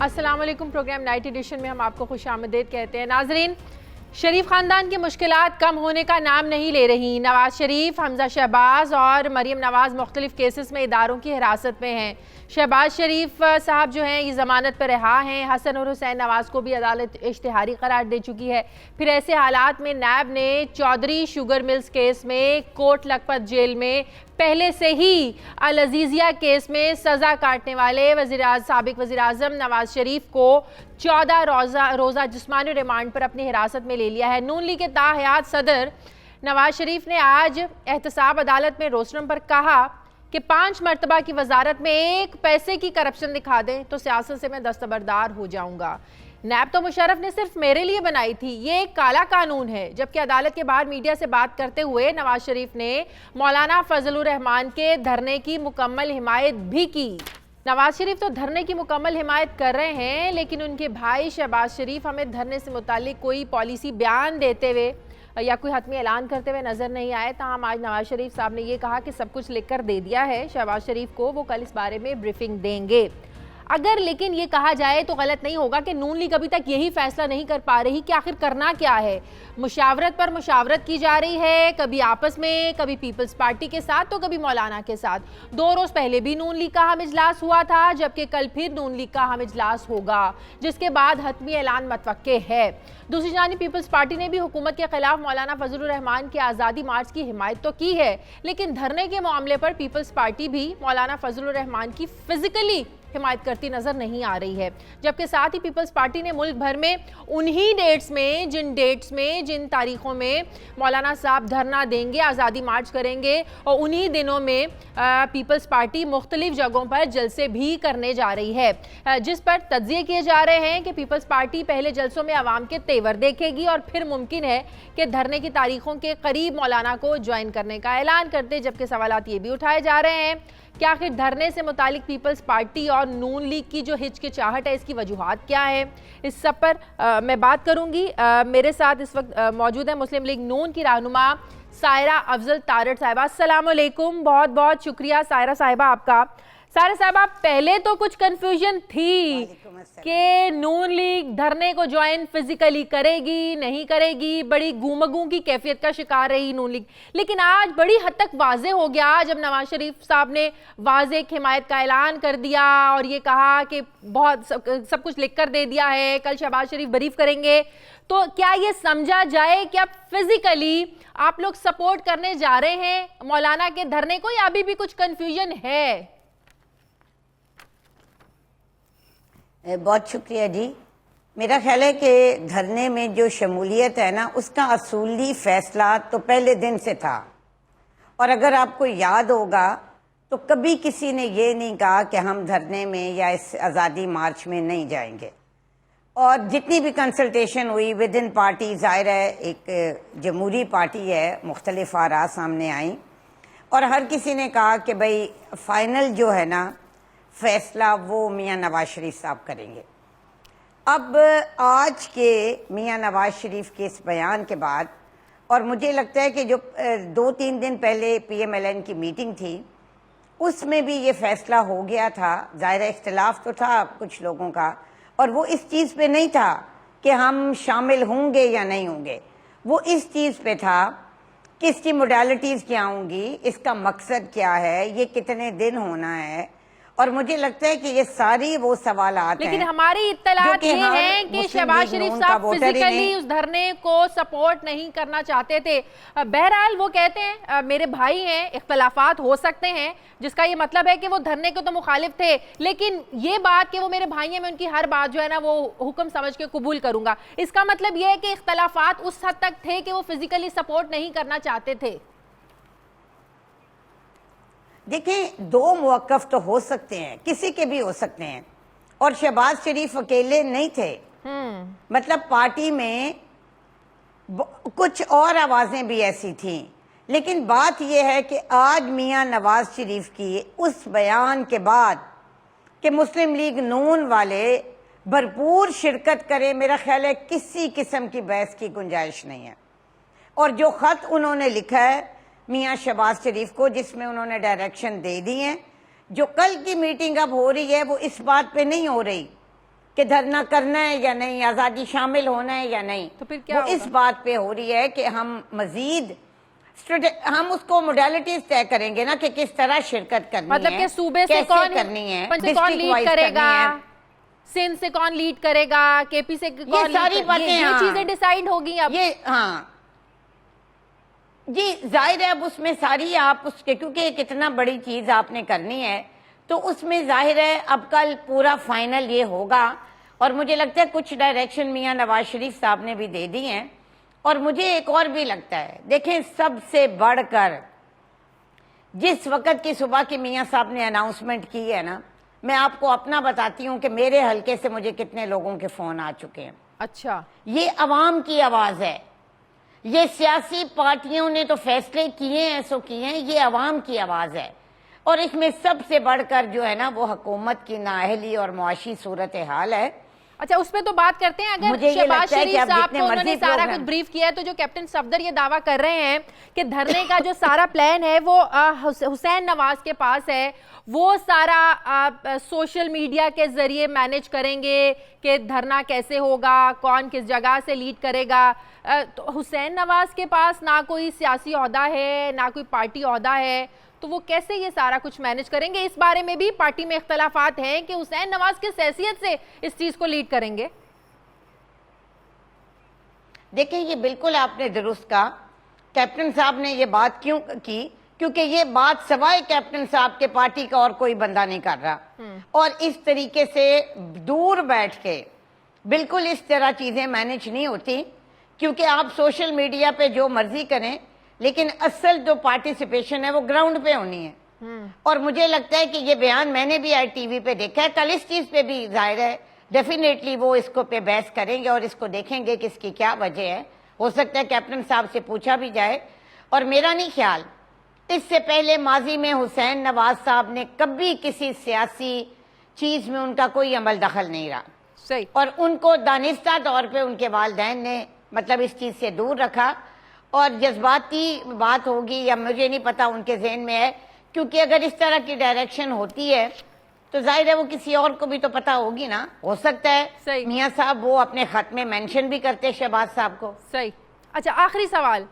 السلام علیکم۔ Programme night edition میں ہم آپ کو خوش آمدید کہتے ہیں۔ ناظرین، شریف خاندان کی مشکلات کم ہونے کا نام نہیں لے رہی۔ نواز شریف، حمزہ شہباز اور مریم نواز مختلف کیسز میں اداروں کی حراست میں ہیں۔ شہباز شریف صاحب جو ہیں یہ ضمانت پر رہا ہیں۔ حسن اور حسین نواز کو بھی عدالت اشتہاری قرار دے چکی ہے۔ پھر ایسے حالات میں نیب نے چودھری شوگر ملز کیس میں کوٹ لکھپت جیل میں پہلے سے ہی العزیزیہ کیس میں سزا کاٹنے والے سابق وزیر اعظم نواز شریف کو 14 روزہ جسمانی ریمانڈ پر اپنی حراست میں لے لیا ہے۔ نون لیگ کے تاحیات صدر نواز شریف نے آج احتساب عدالت میں روسٹرم پر کہا کہ 5 مرتبہ کی وزارت میں 1 پیسے کی کرپشن دکھا دیں تو سیاست سے میں دستبردار ہو جاؤں گا۔ نیب تو مشرف نے صرف میرے لیے بنائی تھی، یہ ایک کالا قانون ہے۔ جبکہ عدالت کے باہر میڈیا سے بات کرتے ہوئے نواز شریف نے مولانا فضل الرحمان کے دھرنے کی مکمل حمایت بھی کی۔ نواز شریف تو دھرنے کی مکمل حمایت کر رہے ہیں، لیکن ان کے بھائی شہباز شریف ہمیں دھرنے سے متعلق کوئی پالیسی بیان دیتے ہوئے یا کوئی حتمی اعلان کرتے ہوئے نظر نہیں آئے۔ تاہم آج نواز شریف صاحب نے یہ کہا کہ سب کچھ لکھ کر دے دیا ہے شہباز شریف کو، وہ کل اس بارے میں بریفنگ دیں گے۔ اگر لیکن یہ کہا جائے تو غلط نہیں ہوگا کہ نون لیگ ابھی تک یہی فیصلہ نہیں کر پا رہی کہ آخر کرنا کیا ہے۔ مشاورت پر مشاورت کی جا رہی ہے، کبھی آپس میں، کبھی پیپلز پارٹی کے ساتھ تو کبھی مولانا کے ساتھ۔ 2 روز پہلے بھی نون لیگ کا اہم اجلاس ہوا تھا، جبکہ کل پھر نون لیگ کا اہم اجلاس ہوگا، جس کے بعد حتمی اعلان متوقع ہے۔ دوسری جانب پیپلز پارٹی نے بھی حکومت کے خلاف مولانا فضل الرحمان کے آزادی مارچ کی حمایت تو کی ہے، لیکن دھرنے کے معاملے پر پیپلز پارٹی بھی مولانا فضل الرحمان کی فزیکلی حمایت کرتی نظر نہیں آ رہی ہے۔ جبکہ ساتھ ہی پیپلز پارٹی نے ملک بھر میں انہی ڈیٹس میں جن تاریخوں میں مولانا صاحب دھرنا دیں گے، آزادی مارچ کریں گے، اور انہی دنوں میں پیپلز پارٹی مختلف جگہوں پر جلسے بھی کرنے جا رہی ہے، جس پر تجزیے کیے جا رہے ہیں کہ پیپلز پارٹی پہلے جلسوں میں عوام کے تیور دیکھے گی اور پھر ممکن ہے کہ دھرنے کی تاریخوں کے قریب مولانا کو جوائن کرنے کا اعلان کرتے۔ جبکہ سوالات یہ بھی اٹھائے جا رہے ہیں کہ آخر دھرنے سے متعلق پیپلز پارٹی اور نون لیگ کی جو ہچکچاہٹ ہے، اس کی وجوہات کیا ہے؟ اس سب پر میں بات کروں گی۔ میرے ساتھ اس وقت موجود ہے مسلم لیگ نون کی رہنما سائرہ افضل تارڑ صاحبہ۔ السلام علیکم، بہت بہت شکریہ سائرہ صاحبہ آپ کا۔ سائرہ صاحبہ، پہلے تو کچھ کنفیوژن تھی کہ نون لیگ دھرنے کو جوائن فزیکلی کرے گی نہیں کرے گی، بڑی گومگوں کی کیفیت کا شکار رہی نون لیگ، لیکن آج بڑی حد تک واضح ہو گیا جب نواز شریف صاحب نے واضح حمایت کا اعلان کر دیا اور یہ کہا کہ بہت سب کچھ لکھ کر دے دیا ہے، کل شہباز شریف بریف کریں گے۔ تو کیا یہ سمجھا جائے کہ اب فزیکلی آپ لوگ سپورٹ کرنے جا رہے ہیں مولانا کے دھرنے کو، یا ابھی بھی کچھ کنفیوژن ہے؟ بہت شکریہ جی۔ میرا خیال ہے کہ دھرنے میں جو شمولیت ہے نا، اس کا اصولی فیصلہ تو پہلے دن سے تھا، اور اگر آپ کو یاد ہوگا تو کبھی کسی نے یہ نہیں کہا کہ ہم دھرنے میں یا اس آزادی مارچ میں نہیں جائیں گے۔ اور جتنی بھی کنسلٹیشن ہوئی ود ان پارٹی، ظاہر ہے ایک جمہوری پارٹی ہے، مختلف آراء سامنے آئیں اور ہر کسی نے کہا کہ بھئی فائنل جو ہے نا فیصلہ وہ میاں نواز شریف صاحب کریں گے۔ اب آج کے میاں نواز شریف کے اس بیان کے بعد، اور مجھے لگتا ہے کہ جو 2-3 دن پہلے پی ایم ایل این کی میٹنگ تھی اس میں بھی یہ فیصلہ ہو گیا تھا۔ ظاہر اختلاف تو تھا کچھ لوگوں کا، اور وہ اس چیز پہ نہیں تھا کہ ہم شامل ہوں گے یا نہیں ہوں گے، وہ اس چیز پہ تھا کہ اس کی موڈیلٹیز کیا ہوں گی، اس کا مقصد کیا ہے، یہ کتنے دن ہونا ہے۔ اور مجھے لگتا ہے کہ یہ ساری وہ سوالات ہیں، لیکن ہماری اطلاعات یہ ہیں کہ شہباز شریف صاحب فزیکلی اس دھرنے کو سپورٹ نہیں کرنا چاہتے تھے۔ بہرحال وہ کہتے ہیں میرے بھائی ہیں، اختلافات ہو سکتے ہیں، جس کا یہ مطلب ہے کہ وہ دھرنے کو تو مخالف تھے، لیکن یہ بات کہ وہ میرے بھائی ہیں، میں ان کی ہر بات جو ہے نا وہ حکم سمجھ کے قبول کروں گا، اس کا مطلب یہ ہے کہ اختلافات اس حد تک تھے کہ وہ فزیکلی سپورٹ نہیں کرنا چاہتے تھے۔ دیکھیں، 2 موقف تو ہو سکتے ہیں، کسی کے بھی ہو سکتے ہیں، اور شہباز شریف اکیلے نہیں تھے۔ مطلب پارٹی میں کچھ اور آوازیں بھی ایسی تھیں، لیکن بات یہ ہے کہ آج میاں نواز شریف کی اس بیان کے بعد کہ مسلم لیگ نون والے بھرپور شرکت کریں، میرا خیال ہے کسی قسم کی بحث کی گنجائش نہیں ہے۔ اور جو خط انہوں نے لکھا ہے میاں شہباز شریف کو، جس میں انہوں نے ڈائریکشن دے دی ہیں، جو کل کی میٹنگ اب ہو رہی ہے وہ اس بات پہ نہیں ہو رہی کہ دھرنا کرنا ہے یا نہیں، آزادی شامل ہونا ہے یا نہیں، تو پھر کیا وہ اس بات پہ ہو رہی ہے کہ ہم مزید ہم اس کو موڈیلٹیز طے کریں گے نا کہ کس طرح شرکت کرنی ہے، مطلب کہ صوبے سے کیسے کون کرنی ہے، کون ڈسٹرکٹ لیڈ وائز کرے کرنی گا، ہے، سندھ سے کون لیڈ کرے گا، کے پی سے کون ساری باتیں یہ ہاں چیزیں ڈیسائیڈ ہوگی اب؟ یہ ہاں جی ظاہر ہے اب اس میں ساری آپ اس کے کیونکہ ایک اتنا بڑی چیز آپ نے کرنی ہے تو اس میں ظاہر ہے اب کل پورا فائنل یہ ہوگا، اور مجھے لگتا ہے کچھ ڈائریکشن میاں نواز شریف صاحب نے بھی دے دی ہیں، اور مجھے ایک اور بھی لگتا ہے دیکھیں سب سے بڑھ کر جس وقت کی صبح کی میاں صاحب نے اناؤنسمنٹ کی ہے نا، میں آپ کو اپنا بتاتی ہوں کہ میرے حلقے سے مجھے کتنے لوگوں کے فون آ چکے ہیں۔ اچھا، یہ عوام کی آواز ہے، یہ سیاسی پارٹیوں نے تو فیصلے کیے ہیں سو کیے ہیں، یہ عوام کی آواز ہے، اور اس میں سب سے بڑھ کر جو ہے نا وہ حکومت کی نااہلی اور معاشی صورتحال ہے۔ اچھا اس پہ تو بات کرتے ہیں۔ اگر مجھے یہ شہباز لگتا ہے کہ شریف آپ صاحب جتنے کو انہوں نے مرضی سارا پروگرام کچھ بریف کیا ہے، تو جو کیپٹن صفدر یہ دعویٰ کر رہے ہیں کہ دھرنے کا جو سارا پلان ہے وہ حسین نواز کے پاس ہے، وہ سارا سوشل میڈیا کے ذریعے مینیج کریں گے کہ دھرنا کیسے ہوگا، کون کس جگہ سے لیڈ کرے گا، تو حسین نواز کے پاس نہ کوئی سیاسی عہدہ ہے نہ کوئی پارٹی عہدہ ہے، تو وہ کیسے یہ سارا کچھ مینیج کریں گے؟ اس بارے میں بھی پارٹی میں اختلافات ہیں کہ حسین نواز کس حیثیت سے اس چیز کو لیڈ کریں گے۔ دیکھیں یہ بالکل آپ نے درست کہا، کیپٹن صاحب نے یہ بات کیوں کی؟ کیونکہ یہ بات سوائے کیپٹن صاحب کے پارٹی کا اور کوئی بندہ نہیں کر رہا، اور اس طریقے سے دور بیٹھ کے بالکل اس طرح چیزیں مینیج نہیں ہوتی، کیونکہ آپ سوشل میڈیا پہ جو مرضی کریں لیکن اصل جو پارٹیسپیشن ہے وہ گراؤنڈ پہ ہونی ہے، اور مجھے لگتا ہے کہ یہ بیان میں نے بھی آئی ٹی وی پہ دیکھا ہے، کل اس چیز پہ بھی ظاہر ہے ڈیفینیٹلی وہ اس کو پہ بحث کریں گے اور اس کو دیکھیں گے کہ اس کی کیا وجہ ہے، ہو سکتا ہے کیپٹن صاحب سے پوچھا بھی جائے، اور میرا نہیں خیال اس سے پہلے ماضی میں حسین نواز صاحب نے کبھی کسی سیاسی چیز میں ان کا کوئی عمل دخل نہیں رہا، صحیح، اور ان کو دانستہ طور پہ ان کے والدین نے مطلب اس چیز سے دور رکھا، اور جذباتی بات ہوگی یا مجھے نہیں پتا ان کے ذہن میں ہے، کیونکہ اگر اس طرح کی ڈائریکشن ہوتی ہے تو ظاہر ہے وہ کسی اور کو بھی تو پتا ہوگی نا، ہو سکتا ہے صحیح، میاں صاحب وہ اپنے خط میں مینشن بھی کرتے شہباز صاحب کو۔ صحیح۔ اچھا آخری سوال،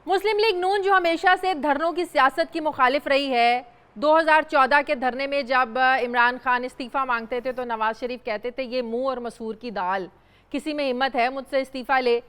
مسلم لیگ نون جو ہمیشہ سے دھرنوں کی سیاست کی مخالف رہی ہے، 2014 کے دھرنے میں جب عمران خان استعفیٰ مانگتے تھے تو نواز شریف کہتے تھے یہ منہ اور مسور کی دال، کسی میں ہمت ہے مجھ سے استعفیٰ لے،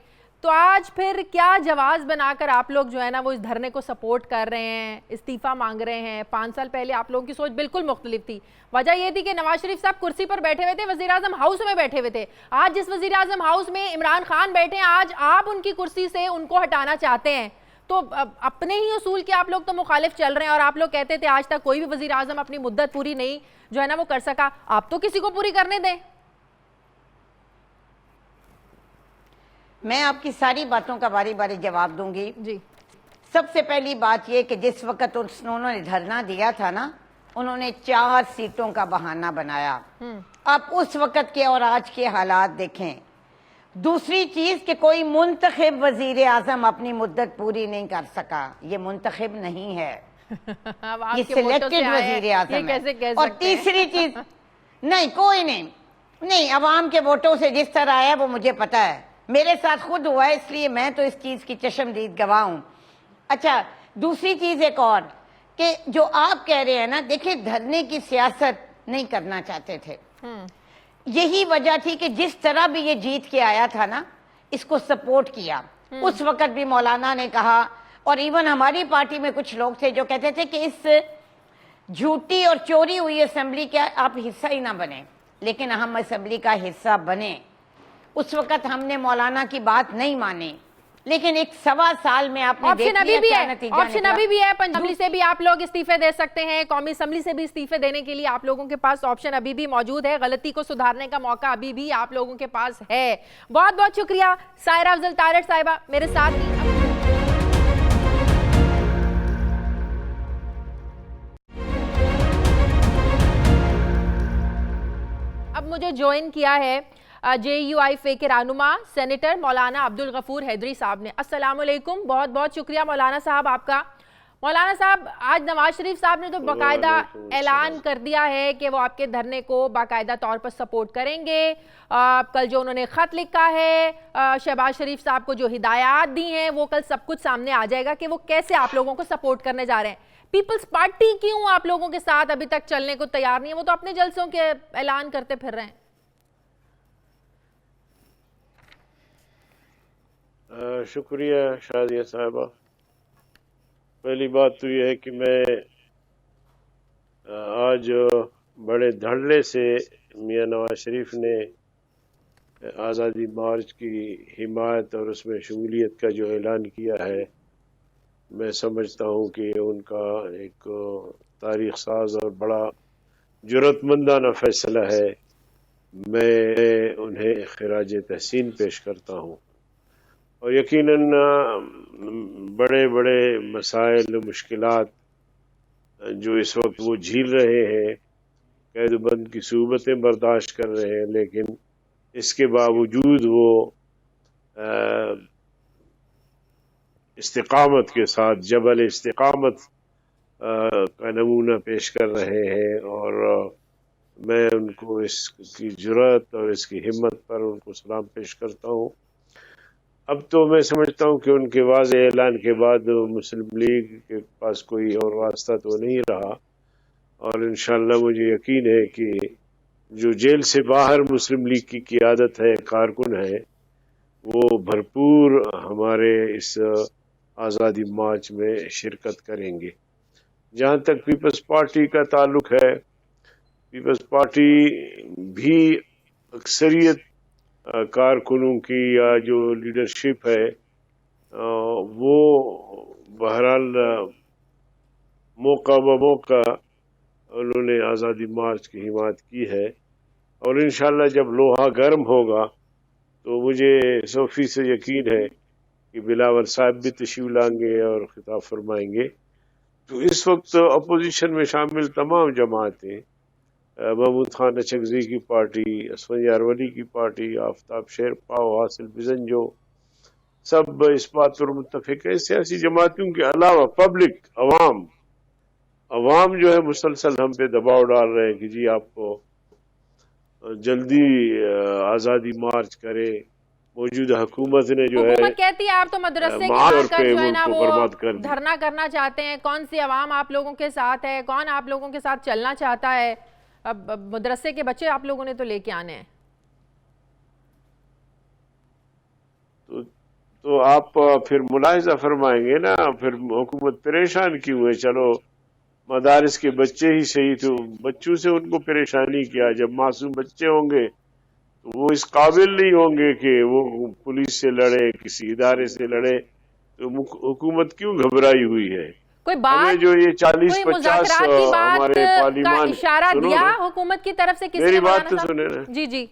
تو آج پھر کیا جواز بنا کر آپ لوگ جو ہے نا وہ اس دھرنے کو سپورٹ کر رہے ہیں، استعفیٰ مانگ رہے ہیں؟ 5 سال پہلے آپ لوگوں کی سوچ بالکل مختلف تھی، وجہ یہ تھی کہ نواز شریف صاحب کرسی پر بیٹھے ہوئے تھے، وزیراعظم ہاؤس میں بیٹھے ہوئے تھے، آج جس وزیراعظم ہاؤس میں عمران خان بیٹھے ہیں آج آپ ان کی کرسی سے ان کو ہٹانا چاہتے ہیں، تو اپنے ہی اصول کے آپ لوگ تو مخالف چل رہے ہیں، اور آپ لوگ کہتے تھے آج تک کوئی بھی وزیراعظم اپنی مدت پوری نہیں جو ہے نا وہ کر سکا، آپ تو کسی کو پوری کرنے دیں۔ میں آپ کی ساری باتوں کا باری باری جواب دوں گی۔ جی، سب سے پہلی بات یہ کہ جس وقت انہوں نے دھرنا دیا تھا نا، انہوں نے 4 سیٹوں کا بہانہ بنایا، آپ اس وقت کے اور آج کے حالات دیکھیں۔ دوسری چیز کہ کوئی منتخب وزیر اعظم اپنی مدت پوری نہیں کر سکا، یہ منتخب نہیں ہے، یہ سلیکٹڈ وزیر اعظم ہے۔ اور تیسری چیز نہیں کوئی نہیں عوام کے ووٹوں سے جس طرح آیا وہ مجھے پتا ہے، میرے ساتھ خود ہوا ہے، اس لیے میں تو اس چیز کی چشمدید گواہ ہوں۔ اچھا دوسری چیز ایک اور کہ جو آپ کہہ رہے ہیں نا، دیکھیں دھرنے کی سیاست نہیں کرنا چاہتے تھے، یہی وجہ تھی کہ جس طرح بھی یہ جیت کے آیا تھا نا اس کو سپورٹ کیا، اس وقت بھی مولانا نے کہا، اور ایون ہماری پارٹی میں کچھ لوگ تھے جو کہتے تھے کہ اس جھوٹی اور چوری ہوئی اسمبلی کا آپ حصہ ہی نہ بنیں، لیکن ہم اسمبلی کا حصہ بنے۔ اس وقت ہم نے مولانا کی بات نہیں مانی، لیکن ایک 1.25 سال میں آپ نے دیکھ لیا کیا نتیجہ نکلا۔ آپشن ابھی بھی ہے، پنجابی سے بھی آپ لوگ استعفے دے سکتے ہیں، قومی اسمبلی سے بھی استعفے دینے کے لیے آپ لوگوں کے پاس آپشن ابھی بھی موجود ہے، غلطی کو سدھارنے کا موقع ابھی بھی آپ لوگوں کے پاس ہے۔ بہت بہت شکریہ سائرہ افضل طارڑ صاحبہ میرے ساتھ ہی۔ اب مجھے جوائن کیا ہے جے یو آئی فے کے رہنما سینیٹر مولانا عبدالغفور حیدری صاحب نے۔ السلام علیکم، بہت بہت شکریہ مولانا صاحب آپ کا۔ مولانا صاحب آج نواز شریف صاحب نے تو باقاعدہ اعلان کر دیا ہے کہ وہ آپ کے دھرنے کو باقاعدہ طور پر سپورٹ کریں گے. کل جو انہوں نے خط لکھا ہے شہباز شریف صاحب کو جو ہدایات دی ہیں وہ کل سب کچھ سامنے آ جائے گا کہ وہ کیسے آپ لوگوں کو سپورٹ کرنے جا رہے ہیں. پیپلز پارٹی کیوں آپ لوگوں کے ساتھ ابھی تک چلنے کو تیار نہیں ہے؟ وہ تو اپنے جلسوں کے اعلان کرتے پھر رہے ہیں. شکریہ شادیہ صاحبہ. پہلی بات تو یہ ہے کہ میں آج بڑے دھڑلے سے میاں نواز شریف نے آزادی مارچ کی حمایت اور اس میں شمولیت کا جو اعلان کیا ہے، میں سمجھتا ہوں کہ ان کا ایک تاریخ ساز اور بڑا جرأت مندانہ فیصلہ ہے. میں انہیں خراج تحسین پیش کرتا ہوں. اور یقیناً بڑے بڑے مسائل مشکلات جو اس وقت وہ جھیل رہے ہیں، قید و بند کی صعوبتیں برداشت کر رہے ہیں، لیکن اس کے باوجود وہ استقامت کے ساتھ جبل استقامت کا نمونہ پیش کر رہے ہیں. اور میں ان کو اس کی جرأت اور اس کی ہمت پر ان کو سلام پیش کرتا ہوں. اب تو میں سمجھتا ہوں کہ ان کے واضح اعلان کے بعد مسلم لیگ کے پاس کوئی اور راستہ تو نہیں رہا، اور انشاءاللہ مجھے یقین ہے کہ جو جیل سے باہر مسلم لیگ کی قیادت ہے، کارکن ہے، وہ بھرپور ہمارے اس آزادی مارچ میں شرکت کریں گے. جہاں تک پیپلز پارٹی کا تعلق ہے، پیپلز پارٹی بھی اکثریت کارکنوں کی یا جو لیڈرشپ ہے وہ بہرحال موقع بموقع انہوں نے آزادی مارچ کی حمایت کی ہے. اور انشاءاللہ جب لوہا گرم ہوگا تو مجھے 100% یقین ہے کہ بلاول صاحب بھی تشریف لائیں گے اور خطاب فرمائیں گے. تو اس وقت اپوزیشن میں شامل تمام جماعتیں، محمود خان اچکزئی کی پارٹی، اسفند یارولی کی پارٹی، آفتاب شیرپا، حاصل بزنجو، سب اس بات پر متفق ہے. سیاسی جماعتوں کے علاوہ پبلک، عوام جو ہے مسلسل ہم پہ دباؤ ڈال رہے ہیں کہ جی آپ کو جلدی آزادی مارچ کرے. موجودہ حکومت نے جو ہے حکومت کہتی ہے آپ تو مدرسے کے آ کر جو ہے نا وہ دھرنا کرنا چاہتے ہیں. کون سی عوام آپ لوگوں کے ساتھ ہے؟ کون آپ لوگوں کے ساتھ چلنا چاہتا ہے؟ اب مدرسے کے بچے آپ لوگوں نے تو لے کے آنے ہیں. تو آپ پھر ملاحظہ فرمائیں گے نا، پھر حکومت پریشان کیوں ہے؟ چلو مدارس کے بچے ہی صحیح، تو بچوں سے ان کو پریشانی کیا؟ جب معصوم بچے ہوں گے تو وہ اس قابل نہیں ہوں گے کہ وہ پولیس سے لڑے، کسی ادارے سے لڑے. تو حکومت کیوں گھبرائی ہوئی ہے؟ کوئی بات، جو یہ 40-50 ہمارے پارلیمان کا اشارہ دیا حکومت کی طرف سے کسی نے؟ میری بات تو سنیں نا. جی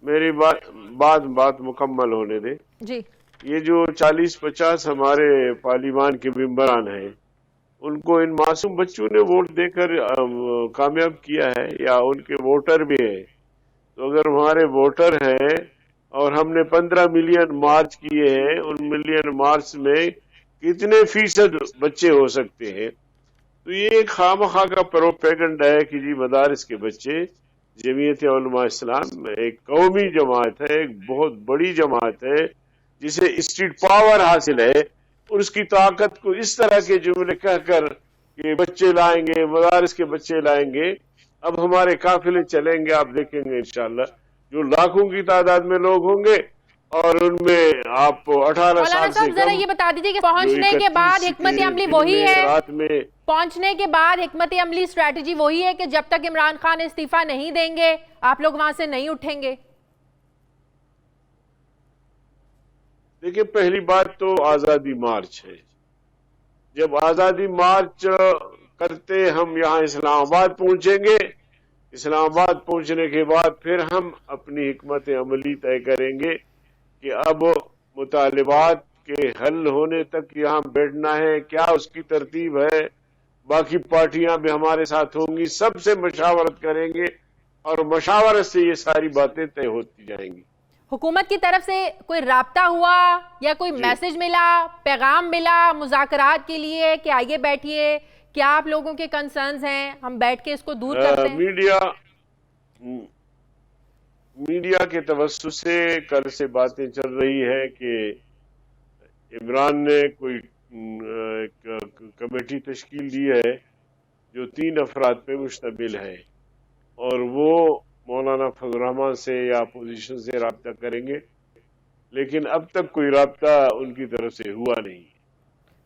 میری بات مکمل ہونے دیں. جی. یہ جو 40-50 ہمارے پارلیمان کے ممبران ہیں، ان کو ان معصوم بچوں نے ووٹ دے کر کامیاب کیا ہے یا ان کے ووٹر بھی ہیں؟ تو اگر ہمارے ووٹر ہیں اور ہم نے 15 ملین مارچ کیے ہیں، ان ملین مارچ میں کتنے فیصد بچے ہو سکتے ہیں؟ تو یہ ایک خامخواہ کا پروپیگنڈا ہے کہ جی مدارس کے بچے. جمعیت علماء اسلام ایک قومی جماعت ہے، ایک بہت بڑی جماعت ہے جسے اسٹیٹ پاور حاصل ہے، اور اس کی طاقت کو اس طرح کے جملے کہہ کر کہ بچے لائیں گے، مدارس کے بچے لائیں گے. اب ہمارے قافلے چلیں گے، آپ دیکھیں گے انشاءاللہ جو لاکھوں کی تعداد میں لوگ ہوں گے، اور ان میں آپ 18 سال سے ذرا یہ بتا دیجیے کہ پہنچنے کے بعد حکمت عملی وہی ہے، پہنچنے کے بعد حکمت عملی اسٹریٹجی وہی ہے کہ جب تک عمران خان استعفیٰ نہیں دیں گے آپ لوگ وہاں سے نہیں اٹھیں گے؟ دیکھیں، پہلی بات تو آزادی مارچ ہے. جب آزادی مارچ کرتے ہم یہاں اسلام آباد پہنچیں گے، اسلام آباد پہنچنے کے بعد پھر ہم اپنی حکمت عملی طے کریں گے کہ اب مطالبات کے حل ہونے تک یہاں بیٹھنا ہے، کیا اس کی ترتیب ہے. باقی پارٹیاں بھی ہمارے ساتھ ہوں گی، سب سے مشاورت کریں گے اور مشاورت سے یہ ساری باتیں طے ہوتی جائیں گی. حکومت کی طرف سے کوئی رابطہ ہوا یا کوئی میسج ملا، پیغام ملا مذاکرات کے لیے کہ آئیے بیٹھیے، کیا آپ لوگوں کے کنسرنز ہیں، ہم بیٹھ کے اس کو دور کرتے ہیں؟ میڈیا کے توسط سے کل سے باتیں چل رہی ہے کہ عمران نے کوئی کمیٹی تشکیل دی ہے جو 3 افراد پہ مشتمل ہے، اور وہ مولانا فضل الرحمان سے یا اپوزیشن سے رابطہ کریں گے، لیکن اب تک کوئی رابطہ ان کی طرف سے ہوا نہیں۔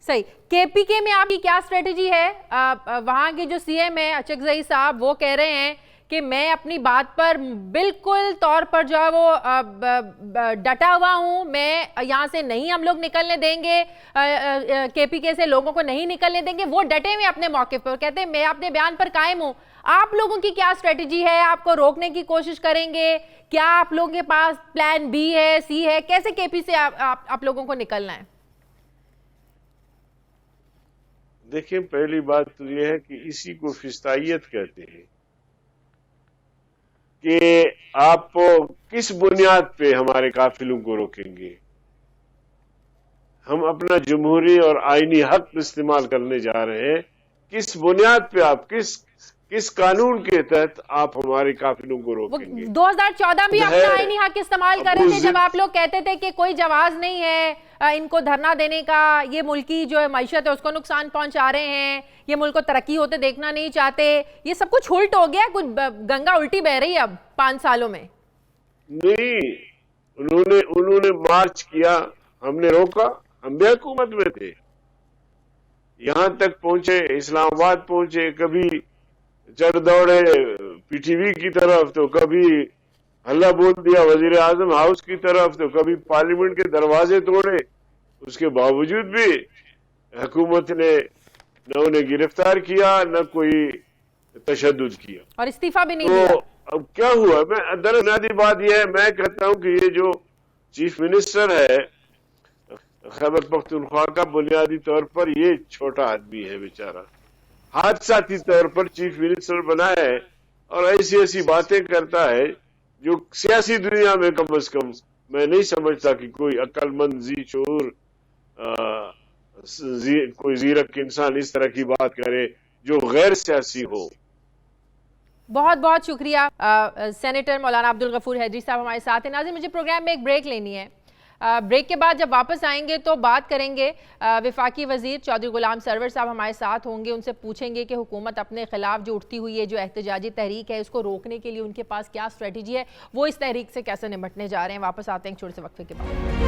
صحیح۔ کے پی کے میں آپ کی کیا اسٹریٹجی ہے؟ وہاں کے جو سی ایم ہے اچکزئی صاحب، وہ کہہ رہے ہیں کہ میں اپنی بات پر بالکل طور پر جو ہے وہ ڈٹا ہوا ہوں، میں یہاں سے نہیں ہم لوگ نکلنے دیں گے، کے پی کے سے لوگوں کو نہیں نکلنے دیں گے، وہ ڈٹے ہوئے اپنے موقف پر، کہتے ہیں میں اپنے بیان پر قائم ہوں۔ آپ لوگوں کی کیا اسٹریٹجی ہے؟ آپ کو روکنے کی کوشش کریں گے؟ کیا آپ لوگوں کے پاس پلان بی ہے، سی ہے؟ کیسے کے پی سے آپ لوگوں کو نکلنا ہے؟ دیکھیں، پہلی بات تو یہ ہے کہ اسی کو فسطائیت کہتے ہیں کہ آپ کس بنیاد پہ ہمارے قافلوں کو روکیں گے؟ ہم اپنا جمہوری اور آئینی حق استعمال کرنے جا رہے ہیں، کس بنیاد پہ آپ کس قانون کے تحت آپ ہمارے قافلوں کو روکیں گے؟ 2014 بھی اپنا آئینی حق استعمال کر رہے تھے جب آپ لوگ کہتے تھے کہ کوئی جواز نہیں ہے ان کو دھرنا دینے کا، یہ ملکی جو معیشت ہے اس کو نقصان پہنچا رہے ہیں، یہ ملک کو ترقی ہوتے دیکھنا نہیں چاہتے، یہ سب کچھ الٹ ہو گیا، کچھ گنگا الٹی بہ رہی ہے اب 5 سالوں میں؟ نہیں، انہوں نے مارچ کیا، ہم نے روکا، ہم بھی حکومت میں تھے، یہاں تک پہنچے، اسلام آباد پہنچے، کبھی چڑھ دوڑے پی ٹی وی کی طرف، تو کبھی ہلا بول دیا وزیر اعظم ہاؤس کی طرف، تو کبھی پارلیمنٹ کے دروازے توڑے، اس کے باوجود بھی حکومت نے نہ انہیں گرفتار کیا نہ کوئی تشدد کیا، اور استعفیٰ بھی نہیں دیا۔ تو اب کیا ہوا؟ میں بنیادی بات یہ ہے، میں کہتا ہوں کہ یہ جو چیف منسٹر ہے خیبر پختونخوا کا، بنیادی طور پر یہ چھوٹا آدمی ہے بیچارہ، حادثاتی طور پر چیف منسٹر بنا ہے، اور ایسی ایسی باتیں کرتا ہے جو سیاسی دنیا میں کم از کم میں نہیں سمجھتا کہ کوئی عقل مند، ذی شعور، کوئی زیرک انسان اس طرح کی بات کرے جو غیر سیاسی ہو۔ بہت بہت شکریہ سینیٹر مولانا عبدالغفور حیدری صاحب ہمارے ساتھ ہیں۔ ناظرین، مجھے پروگرام میں ایک بریک لینی ہے، بریک کے بعد جب واپس آئیں گے تو بات کریں گے، وفاقی وزیر چودھری غلام سرور صاحب ہمارے ساتھ ہوں گے، ان سے پوچھیں گے کہ حکومت اپنے خلاف جو اٹھتی ہوئی ہے جو احتجاجی تحریک ہے اس کو روکنے کے لیے ان کے پاس کیا اسٹریٹجی ہے، وہ اس تحریک سے کیسے نمٹنے جا رہے ہیں۔ واپس آتے ہیں چھوٹے سے وقفے کے بعد۔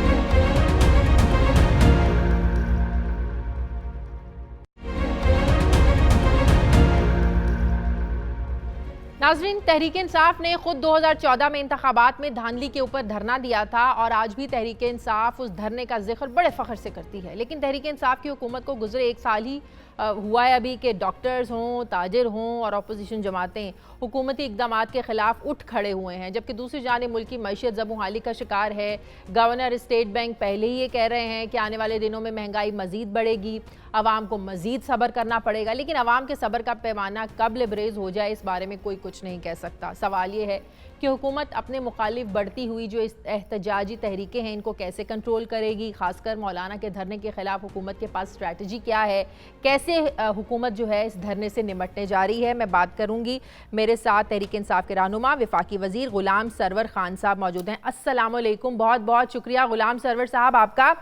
ناظرین، تحریک انصاف نے خود 2014 میں انتخابات میں دھاندلی کے اوپر دھرنا دیا تھا، اور آج بھی تحریک انصاف اس دھرنے کا ذکر بڑے فخر سے کرتی ہے، لیکن تحریک انصاف کی حکومت کو گزرے 1 سال ہی ہوا ہے ابھی کہ ڈاکٹرز ہوں، تاجر ہوں اور اپوزیشن جماعتیں حکومتی اقدامات کے خلاف اٹھ کھڑے ہوئے ہیں، جبکہ دوسری جانب ملک کی معیشت زبوں حالی کا شکار ہے۔ گورنر اسٹیٹ بینک پہلے ہی یہ کہہ رہے ہیں کہ آنے والے دنوں میں مہنگائی مزید بڑھے گی، عوام کو مزید صبر کرنا پڑے گا، لیکن عوام کے صبر کا پیمانہ کب لبریز ہو جائے اس بارے میں کوئی کچھ نہیں کہہ سکتا۔ سوال یہ ہے کہ حکومت اپنے مخالف بڑھتی ہوئی جو احتجاجی تحریکیں ہیں ان کو کیسے کنٹرول کرے گی، خاص کر مولانا کے دھرنے کے خلاف حکومت کے پاس اسٹریٹجی کیا ہے، کیسے حکومت جو ہے اس دھرنے سے نمٹنے جا رہی ہے۔ میں بات کروں گی، میرے ساتھ تحریک انصاف کے رہنما وفاقی وزیر غلام سرور خان صاحب موجود ہیں۔ السلام علیکم، بہت بہت شکریہ غلام سرور صاحب آپ کا۔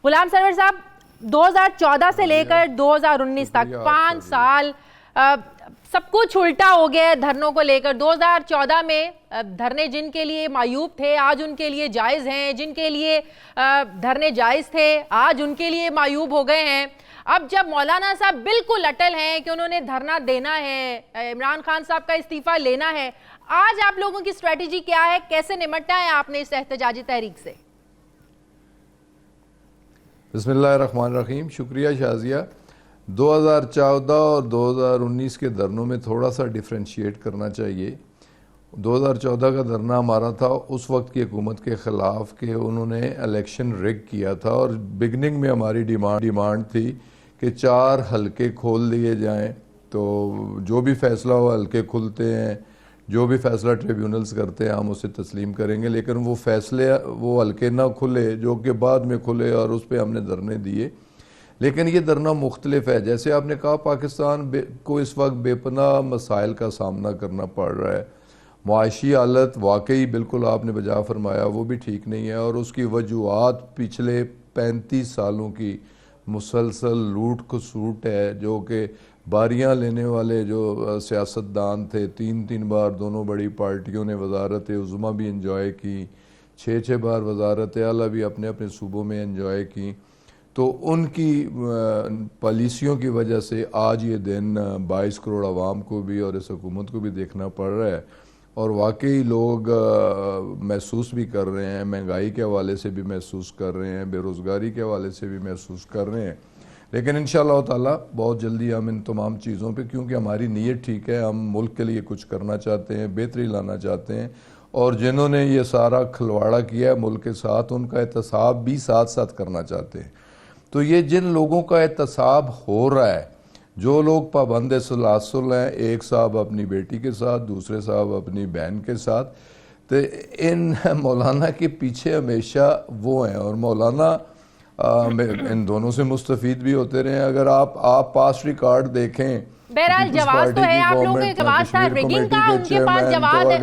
غلام سرور صاحب، 2014 سے لے کر 2019 تک 5 سال سب کچھ الٹا ہو گیا ہے دھرنوں کو لے کر۔ 2014 میں دھرنے جن کے لیے معیوب تھے آج ان کے لیے جائز ہیں، جن کے لیے دھرنے جائز تھے آج ان کے لیے معیوب ہو گئے ہیں۔ اب جب مولانا صاحب بالکل اٹل ہیں کہ انہوں نے دھرنا دینا ہے، عمران خان صاحب کا استعفیٰ لینا ہے، آج آپ لوگوں کی اسٹریٹجی کیا ہے، کیسے نمٹنا ہے آپ نے اس احتجاجی تحریک سے؟ بسم اللہ الرحمن الرحیم۔ شکریہ شازیہ۔ 2014 اور 2019 کے دھرنوں میں تھوڑا سا ڈیفرینشیٹ کرنا چاہیے۔ 2014 کا دھرنا ہمارا تھا اس وقت کی حکومت کے خلاف کہ انہوں نے الیکشن ریگ کیا تھا، اور بگننگ میں ہماری ڈیمانڈ تھی کہ 4 حلقے کھول دیے جائیں، تو جو بھی فیصلہ ہو حلقے کھلتے ہیں، جو بھی فیصلہ ٹریبیونلز کرتے ہیں ہم اسے تسلیم کریں گے، لیکن وہ فیصلے وہ ہلکے نہ کھلے جو کہ بعد میں کھلے، اور اس پہ ہم نے دھرنے دیے۔ لیکن یہ دھرنا مختلف ہے، جیسے آپ نے کہا پاکستان کو اس وقت بے پناہ مسائل کا سامنا کرنا پڑ رہا ہے، معاشی حالت واقعی بالکل آپ نے بجا فرمایا وہ بھی ٹھیک نہیں ہے، اور اس کی وجوہات پچھلے 35 سالوں کی مسلسل لوٹ کھسوٹ ہے، جو کہ باریاں لینے والے جو سیاستدان تھے، 3 بار دونوں بڑی پارٹیوں نے وزارت عظمیٰ بھی انجوائے کی، 6 بار وزارت اعلیٰ بھی اپنے اپنے صوبوں میں انجوائے کی، تو ان کی پالیسیوں کی وجہ سے آج یہ دن 22 کروڑ عوام کو بھی اور اس حکومت کو بھی دیکھنا پڑ رہا ہے، اور واقعی لوگ محسوس بھی کر رہے ہیں، مہنگائی کے حوالے سے بھی محسوس کر رہے ہیں، بے روزگاری کے حوالے سے بھی محسوس کر رہے ہیں۔ لیکن انشاءاللہ تعالی بہت جلدی ہم ان تمام چیزوں پہ، کیونکہ ہماری نیت ٹھیک ہے، ہم ملک کے لیے کچھ کرنا چاہتے ہیں، بہتری لانا چاہتے ہیں، اور جنہوں نے یہ سارا کھلواڑا کیا ہے ملک کے ساتھ، ان کا احتساب بھی ساتھ ساتھ کرنا چاہتے ہیں۔ تو یہ جن لوگوں کا احتساب ہو رہا ہے، جو لوگ پابند سلاسل ہیں، ایک صاحب اپنی بیٹی کے ساتھ، دوسرے صاحب اپنی بہن کے ساتھ، تو ان مولانا کے پیچھے ہمیشہ وہ ہیں، اور مولانا ان دونوں سے مستفید بھی ہوتے رہے ہیں۔ اگر آپ پاس ریکارڈ دیکھیں، بہرحال جواز تو ہے، آپ لوگوں کے جواز تھا ریگنگ کا، ان کے پاس جواز ہے۔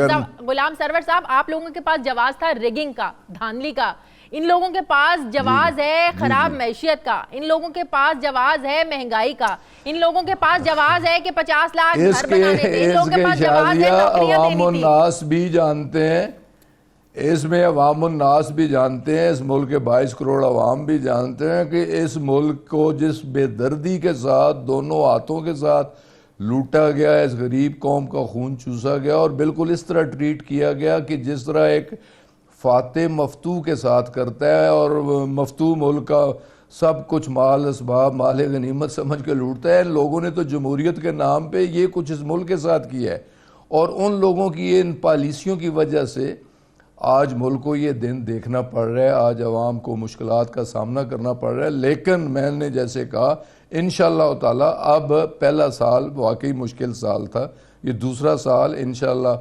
غلام سرور صاحب، آپ لوگوں کے پاس جواز تھا ریگنگ کا، دھاندلی کا، ان لوگوں کے پاس جواز ہے خراب معیشت کا، ان لوگوں کے پاس جواز ہے مہنگائی کا، ان لوگوں کے پاس جواز ہے کہ 50 لاکھ گھر بنانے تھے، ان لوگوں کے پاس جواز ہے نوکریاں عوام دینی تھی۔ الناس بھی جانتے ہیں، اس میں عوام الناس بھی جانتے ہیں، اس ملک کے 22 کروڑ عوام بھی جانتے ہیں کہ اس ملک کو جس بے دردی کے ساتھ دونوں ہاتھوں کے ساتھ لوٹا گیا، اس غریب قوم کا خون چوسا گیا، اور بالکل اس طرح ٹریٹ کیا گیا کہ جس طرح ایک فاتح مفتوح کے ساتھ کرتا ہے، اور مفتوح ملک کا سب کچھ مال اسباب مال غنیمت سمجھ کے لوٹتا ہے۔ ان لوگوں نے تو جمہوریت کے نام پہ یہ کچھ اس ملک کے ساتھ کیا ہے، اور ان لوگوں کی ان پالیسیوں کی وجہ سے آج ملک کو یہ دن دیکھنا پڑ رہا ہے، آج عوام کو مشکلات کا سامنا کرنا پڑ رہا ہے۔ لیکن میں نے جیسے کہا انشاءاللہ تعالی اب پہلا سال واقعی مشکل سال تھا، یہ دوسرا سال انشاءاللہ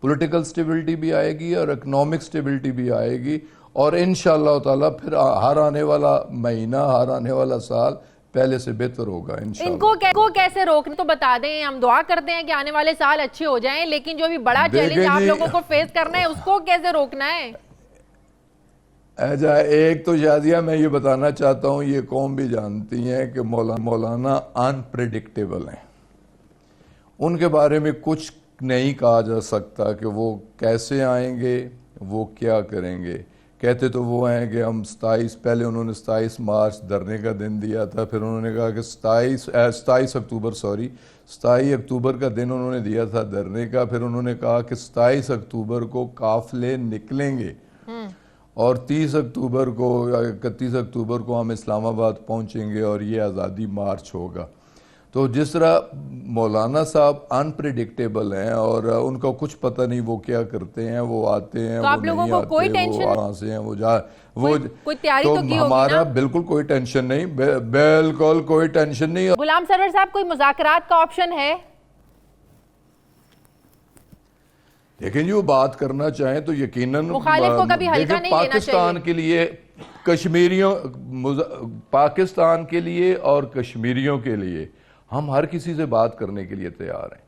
پولیٹیکل سٹیبلٹی بھی آئے گی اور اکنامک سٹیبلٹی بھی آئے گی، اور انشاءاللہ تعالی پھر ہر آنے والا مہینہ، ہر آنے والا سال پہلے سے بہتر ہوگا انشاءاللہ۔ ان کو کیسے روکنے تو بتا دیں، ہم دعا کرتے ہیں کہ آنے والے سال اچھے ہو جائیں، لیکن جو بھی بڑا چیلنج آپ لوگوں کو فیس کرنا ہے اس کو کیسے روکنا ہے؟ ایک تو شازیہ میں یہ بتانا چاہتا ہوں، یہ قوم بھی جانتی ہیں کہ مولانا انپریڈکٹیبل ہیں، ان کے بارے میں کچھ نہیں کہا جا سکتا کہ وہ کیسے آئیں گے، وہ کیا کریں گے۔ کہتے تو وہ ہیں کہ ہم 27 پہلے انہوں نے 27 مارچ دھرنے کا دن دیا تھا، پھر انہوں نے کہا کہ 27 اکتوبر کا دن انہوں نے دیا تھا دھرنے کا، پھر انہوں نے کہا کہ 27 اکتوبر کو قافلے نکلیں گے، اور 30 اکتوبر کو یا 31 اکتوبر کو ہم اسلام آباد پہنچیں گے اور یہ آزادی مارچ ہوگا۔ تو جس طرح مولانا صاحب انپریڈکٹیبل ہیں اور ان کا کچھ پتہ نہیں وہ کیا کرتے ہیں، وہ آتے ہیں، وہ نہیں آتے، وہ وہاں سے ہیں، وہ جا وہ تو ہمارا بالکل کوئی ٹینشن نہیں، بالکل کوئی ٹینشن نہیں۔ غلام سرور صاحب، کوئی مذاکرات کا آپشن ہے؟ لیکن جو بات کرنا چاہیں تو یقیناً مخالف کو کبھی ہلکا نہیں لینا چاہیے۔ پاکستان کے لیے پاکستان کے لیے اور کشمیریوں کے لیے ہم ہر کسی سے بات کرنے کے لیے تیار ہیں۔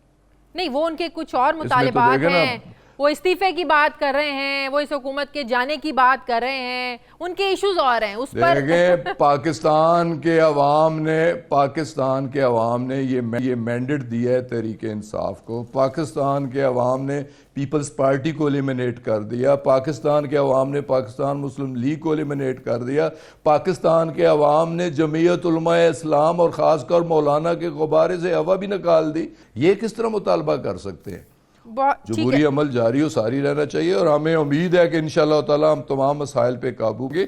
نہیں، وہ ان کے کچھ اور مطالبات ہیں، وہ استعفے کی بات کر رہے ہیں، وہ اس حکومت کے جانے کی بات کر رہے ہیں، ان کے ایشوز اور ہیں اس پر۔ دیکھیں، پاکستان کے عوام نے یہ مینڈیٹ دیا ہے تحریک انصاف کو، پاکستان کے عوام نے پیپلز پارٹی کو ایلیمنیٹ کر دیا، پاکستان کے عوام نے پاکستان مسلم لیگ کو ایلیمنیٹ کر دیا، پاکستان کے عوام نے جمعیت علماء اسلام اور خاص کر مولانا کے غبارے سے ہوا بھی نکال دی۔ یہ کس طرح مطالبہ کر سکتے ہیں؟ جمہوری عمل جاری و ساری رہنا چاہیے، اور ہمیں امید ہے کہ انشاءاللہ تعالی ہم تمام مسائل پہ قابو گے۔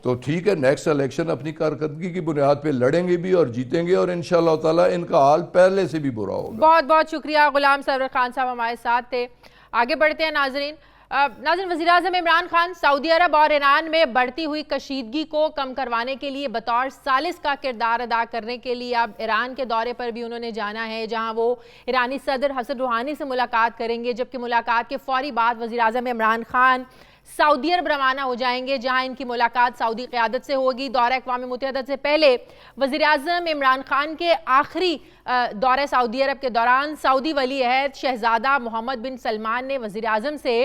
تو ٹھیک ہے، نیکسٹ الیکشن اپنی کارکردگی کی بنیاد پہ لڑیں گے بھی اور جیتیں گے، اور انشاءاللہ تعالی ان کا حال پہلے سے بھی برا ہوگا۔ بہت بہت شکریہ غلام سرور خان صاحب، ہمارے ساتھ تھے۔ آگے بڑھتے ہیں ناظرین، ناظرین، وزیراعظم عمران خان سعودی عرب اور ایران میں بڑھتی ہوئی کشیدگی کو کم کروانے کے لیے بطور ثالث کا کردار ادا کرنے کے لیے اب ایران کے دورے پر بھی انہوں نے جانا ہے، جہاں وہ ایرانی صدر حسن روحانی سے ملاقات کریں گے، جبکہ ملاقات کے فوری بعد وزیراعظم عمران خان سعودی عرب روانہ ہو جائیں گے، جہاں ان کی ملاقات سعودی قیادت سے ہوگی۔ دورہ اقوام متحدہ سے پہلے وزیراعظم عمران خان کے آخری دورہ سعودی عرب کے دوران سعودی ولی عہد شہزادہ محمد بن سلمان نے وزیراعظم سے